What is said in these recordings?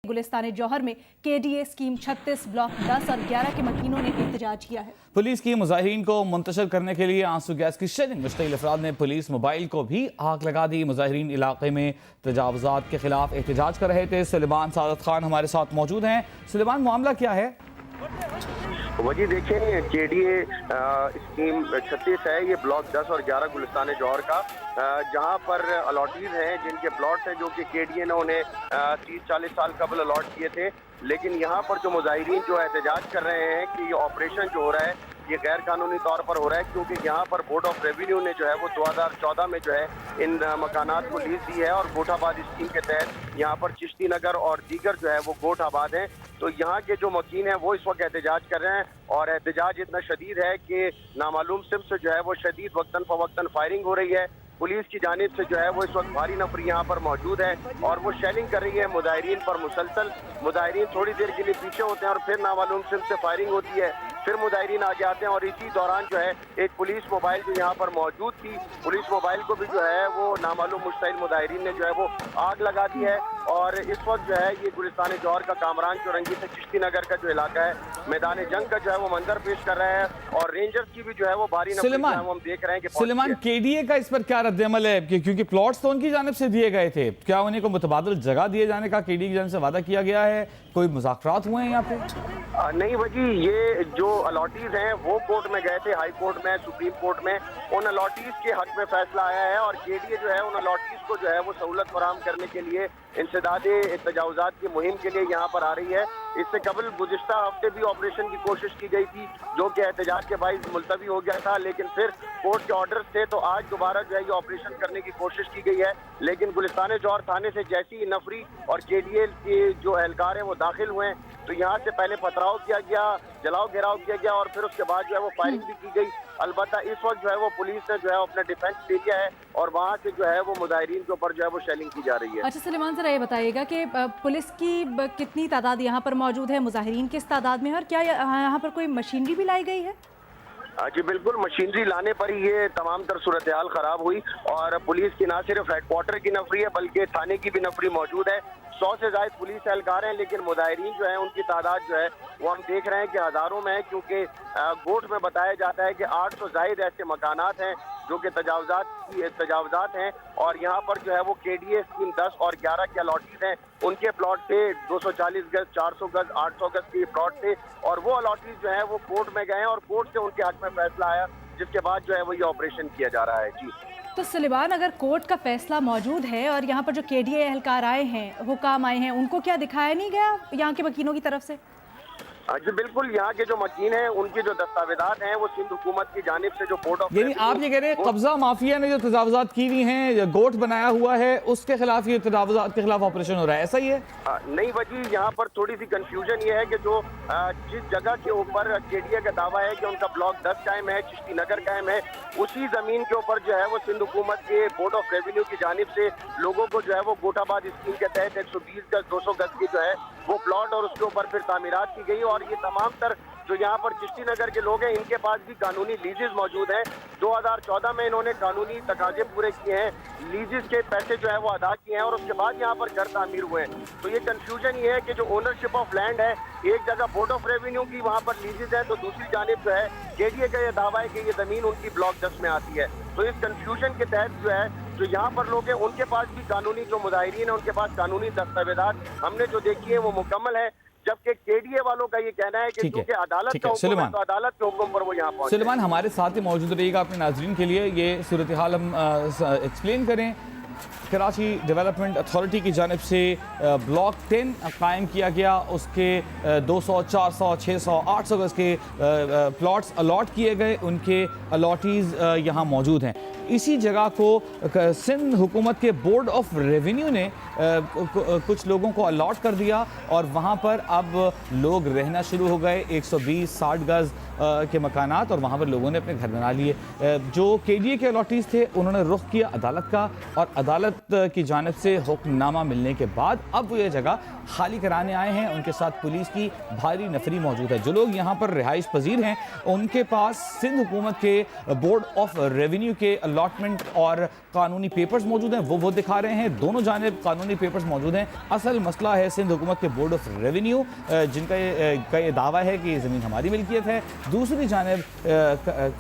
गुलिस्तान जौहर में KDA scheme 36 block 10 और 11 के मकीनों ने एहतजाज किया है। पुलिस की मुजाहिरीन को मुंतशिर करने के लिए आंसू गैस की शेलिंग मुश्तइल अफराद ने पुलिस मोबाइल को भी आग लगा दी। मुजाहिरीन इलाके में तजावुजात के खिलाफ एहतजाज कर रहे थे। सुलेमान सादत खान हमारे साथ मौजूद हैं। सुलेमान, मामला क्या है? वजी देखें, केडीए स्कीम 36 है, ये ब्लॉक 10 और 11 गुलिस्तान जौहर का, जहां पर अलॉटीज हैं जिनके प्लॉट्स हैं जो कि केडीए ने उन्हें 30-40 साल कबल अलॉट किए थे। लेकिन यहाँ पर जो मुजाहिरीन जो एहतजाज कर रहे हैं कि ये ऑपरेशन जो हो रहा है ये गैर कानूनी तौर पर हो रहा है, क्योंकि यहाँ पर बोर्ड ऑफ रेवेन्यू ने जो है वो 2014 में जो है इन मकानात को लीज दी है और गोठाबाद स्कीम के तहत यहाँ पर चिश्ती नगर और दीगर जो है वो गोठाबाद हैं। तो यहाँ के जो मकीन हैं वो इस वक्त एहतजाज कर रहे हैं और एहतजाज इतना शदीद है कि नामालूम सिम से जो है वो शदीद वक्तन फवक्तन फायरिंग हो रही है। पुलिस की जानिब से जो है वो इस वक्त भारी नफरी यहाँ पर मौजूद है और वो शेलिंग कर रही है मुजाहिरीन पर मुसलसल। मुजाहिरीन थोड़ी देर के लिए पीछे होते हैं और फिर नामालूम सिम से फायरिंग होती है, फिर मुजाहिरीन आगे आते हैं और इसी दौरान जो है एक पुलिस मोबाइल जो यहाँ पर मौजूद थी, पुलिस मोबाइल को भी जो है वो नामालूम मुश्तइल मुजाहिरीन ने जो है वो आग लगा दी है। और इस वक्त जो है ये गुलिस्तान जौहर का कामरान चौरंगी से चिश्ती नगर का जो इलाका है मैदान जंग का जो है वो मंजर पेश कर रहा है और रेंजर्स की भी जो है वो भारी नफरी हम देख रहे हैं कि सुलेमान, केडीए का इस पर क्या रद्द-ए-अमल है? क्योंकि प्लॉट्स तो उनकी जानिब से दिए गए थे, क्या उन्हें को मुतबादिल जगह दिए जाने का केडीए की जानिब से वादा किया गया है? कोई मुज़ाकरात हुए हैं यहाँ पे? नहीं वजी, ये जो अलॉटीज हैं वो कोर्ट में गए थे, हाई कोर्ट में, सुप्रीम कोर्ट में। उन अलॉटीज के हक में फैसला आया है और केडीए जो है उन अलॉटीज को जो है वो सहूलत फराहम करने के लिए इंसदादे तजावुजात की मुहिम के लिए यहाँ पर आ रही है। इससे कबल गुज़िश्ता हफ्ते भी ऑपरेशन की कोशिश की गई थी जो कि एहतजाज के बाइस मुलतवी हो गया था, लेकिन फिर कोर्ट के ऑर्डर्स थे तो आज दोबारा जो है ये ऑपरेशन करने की कोशिश की गई है। लेकिन गुलिस्तान जौहर थाने से जैसी नफरी और केडीए के जो एहलकार हैं वो दाखिल हुए तो यहाँ से पहले पथराव किया गया, जलाओ घेराव किया गया और फिर उसके बाद जो है वो फायरिंग भी की गई। अलबत्ता इस वक्त जो है वो पुलिस ने जो है अपना डिफेंस दे दिया है और वहाँ से जो है वो मुजाहिरीन के ऊपर जो है वो शेलिंग की जा रही है। अच्छा सुलेमान, जरा ये बताइएगा कि पुलिस की कितनी तादाद यहाँ पर मौजूद है, मुजाहिरीन किस तादाद में है और क्या यहाँ पर कोई मशीनरी भी लाई गई है? जी बिल्कुल, मशीनरी लाने पर ही ये तमाम तर सूरत हाल खराब हुई और पुलिस की ना सिर्फ हेडक्वार्टर की नफरी है बल्कि थाने की भी नफरी मौजूद है। 100 से ज्यादा पुलिस एहलकार हैं, लेकिन मुजाहिरीन जो है उनकी तादाद जो है वो हम देख रहे हैं कि हजारों में है, क्योंकि गोट में बताया जाता है कि 800 से ज्यादा ऐसे मकानात हैं जो कि तजावुजात हैं और यहाँ पर जो है वो केडीए स्कीम 10 और 11 के अलॉटीज हैं, उनके प्लॉट थे 240 गज, 400 गज, 800 गज के प्लॉट थे और वो अलॉटीज जो है वो कोर्ट में गए हैं और कोर्ट से उनके हक में फैसला आया, जिसके बाद जो है वो ये ऑपरेशन किया जा रहा है। जी तो सुलेमान, अगर कोर्ट का फैसला मौजूद है और यहाँ पर जो केडीए एहलकार आए हैं, हुकाम आए हैं, उनको क्या दिखाया नहीं गया यहाँ के वकीलों की तरफ से? जी बिल्कुल, यहाँ के जो मकीन हैं उनके जो दस्तावेजात हैं वो सिंध हुकूमत की जानिब से जो बोर्ड ऑफ, यानी आप ये कह रहे हैं कब्जा माफिया ने जो तजावुजात की हुई हैं, गोट बनाया हुआ है, उसके खिलाफ ये तजावुजात के खिलाफ ऑपरेशन हो रहा है, ऐसा ही है? नहीं वजी, यहाँ पर थोड़ी सी कंफ्यूजन ये है कि जो जिस जगह के ऊपर केडीए का दावा है कि उनका ब्लॉक 10 कायम है, चिश्ती नगर कायम है, उसी जमीन के ऊपर जो है वो सिंध हुकूमत के बोर्ड ऑफ रेवेन्यू की जानिब से लोगों को जो है वो गोठाबाद स्कीम के तहत 120 गज 200 गज की जो है वो प्लॉट और उसके ऊपर फिर तामीरात की गई और ये तमाम तर जो यहाँ पर चिश्ती नगर के लोग हैं इनके पास भी कानूनी लीजेस मौजूद हैं। 2014 में इन्होंने कानूनी तकाजे पूरे किए हैं, लीजेस के पैसे जो है वो अदा किए हैं और उसके बाद यहाँ पर घर तामीर हुए हैं। तो ये कंफ्यूजन ये है कि जो ओनरशिप ऑफ लैंड है, एक जगह बोर्ड ऑफ रेवेन्यू की वहाँ पर लीजेस है तो दूसरी जानिब जो है केडीए का ये दावा है कि ये जमीन उनकी ब्लॉक 10 में आती है। तो इस कंफ्यूजन के तहत जो है जो यहाँ पर लोग हैं उनके पास भी कानूनी जो मुजाहिरीन है उनके पास कानूनी दस्तावेजात हमने जो देखी है वो मुकम्मल है, जबकि केडीए वालों का ये कहना है कि क्योंकि अदालत का हुक्म है तो अदालत के हुक्म पर वो यहाँ पहुंचे। सुलेमान हमारे साथ ही मौजूद रहिएगा अपने नाजरीन के लिए, ये सूरत हाल हम एक्सप्लेन करें। कराची डेवलपमेंट अथॉरिटी की जानिब से ब्लॉक 10 कायम किया गया, उसके 200, 400, 600, 800 गज के प्लॉट्स अलॉट किए गए, उनके अलॉटीज़ यहाँ मौजूद हैं। इसी जगह को सिंध हुकूमत के बोर्ड ऑफ रेवेन्यू ने कुछ लोगों को अलॉट कर दिया और वहाँ पर अब लोग रहना शुरू हो गए। 120-60 गज के मकानात और वहाँ पर लोगों ने अपने घर बना लिए। जो केडीए के अलॉटीज़ थे उन्होंने रुख किया अदालत का और अदालत की जानिब से हुक्मनामा मिलने के बाद अब वो ये जगह खाली कराने आए हैं। उनके साथ पुलिस की भारी नफरी मौजूद है। जो लोग यहाँ पर रिहाइश पजीर हैं उनके पास सिंध हुकूमत के बोर्ड ऑफ रेवेन्यू के अलॉटमेंट और कानूनी पेपर्स मौजूद हैं, वो दिखा रहे हैं। दोनों जानिब कानूनी पेपर्स मौजूद हैं। असल मसला है सिंध हुकूमत के बोर्ड ऑफ रेवेन्यू जिनका ये दावा है कि ये ज़मीन हमारी मिल्कियत है। दूसरी जानिब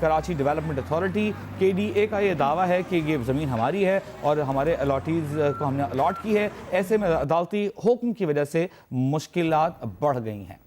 कराची डेवलपमेंट अथॉरिटी KDA का ये दावा है कि ये ज़मीन हमारी है और हमारे अलॉटीज़ को हमने अलॉट की है। ऐसे में अदालती हुक्म की वजह से मुश्किलात बढ़ गई हैं।